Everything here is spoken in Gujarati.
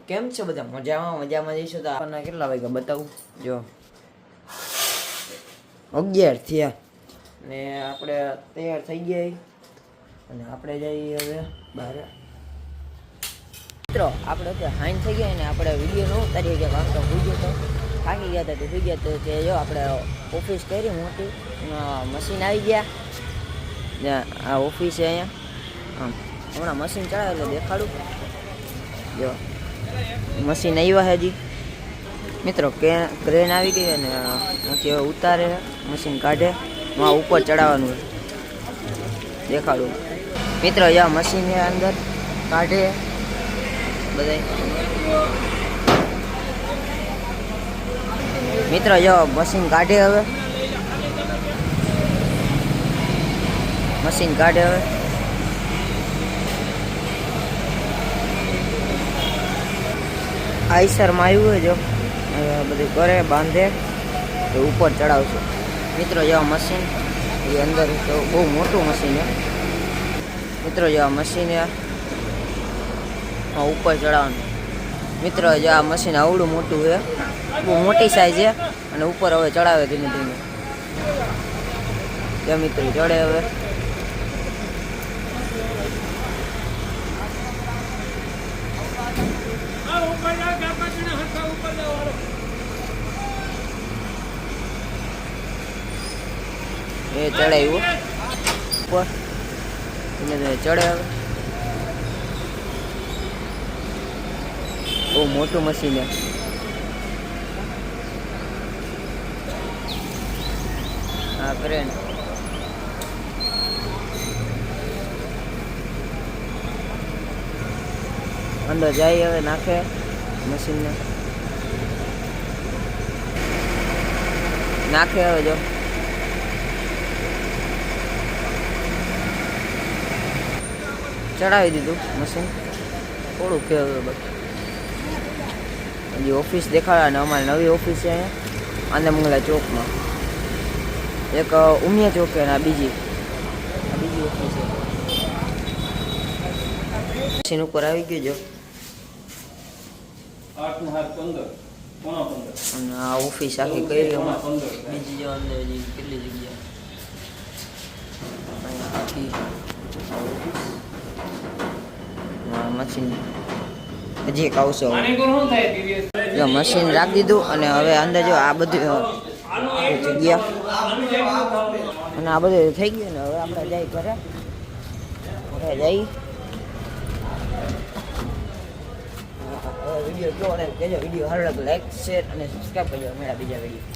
કેમ છો બધા? મજામાં જઈશું. તો આપણને કેટલા વાગ્યા બતાવું? જો 11 થયા ને આપણે તૈયાર થઈ ગયા અને આપણે જઈએ હવે બહાર. મિત્રો આપણે અત્યારે હાઈન થઈ ગયા ને આપણે વિડીયો ન ઉતારીએ ગયા કારણ કે હોઈ ગયો તો થાકી ગયા હતા. તો હોઈ ગયા તો કે જો આપણે ઓફિસ કરી મોટી મશીન આવી ગયા. આ ઓફિસ છે અહીંયા. હમણાં મશીન ચડાવે એટલે દેખાડું. જો મશીન આવ્યા છે હજી મિત્રો. ક્રેન આવી ગઈ અને ત્યાંથી હવે ઉતારે મશીન કાઢે ઉપર ચડાવવાનું દેખાડું મિત્રો. યા મશીન અંદર કાઢે બધા મિત્રો. જો મશીન કાઢે હવે મશીન કાઢે હવે આઈસરમાં આવ્યું હોય. જો બધું કરે બાંધે તો ઉપર ચડાવશે મિત્રો. જેવા મશીન એ અંદર તો બહુ મોટું મશીન છે મિત્રો. જેવા મશીન ઉપર ચડાવવાનું મિત્રો. જો આ મશીન આવડું મોટું છે, બહુ મોટી સાઈઝ છે અને ઉપર હવે ચડાવે ધીમે ધીમે. જો મિત્રો ચડે હવે. એ ચડાવ્યું ઉપર ચડે હવે. બહુ મોટું મશીન છે. હા ક્રેન અંદર જાય હવે નાખે મશીનને નાખે હવે. જો ચડાવી દીધું મશીન. થોડું કે બસ હજી ઓફિસ દેખાડા ને અમારી નવી ઓફિસ છે અહીંયા આંદામંગલા ચોકમાં. એક ઉમિયા ચોક અને બીજી ઓફિસ છે. મશીન ઉપર આવી ગયું. જો 8:15 અને આ ઓફિસ આખી કરી બીજી જો અંદર હજી કેટલી જગ્યા આખી મશીન હજી એક આવશે. જો મશીન રાખી દીધું અને હવે અંદર જો આ બધી જગ્યા અને આ બધું થઈ ગયું ને હવે આપણે જઈ ઘરે જઈ વિડીયો જો અને કહેજો વિડીયો સારો લાગે લાઈક શેર અને સબસ્ક્રાઈબ કરજો. મેળા બીજા વિડીયો.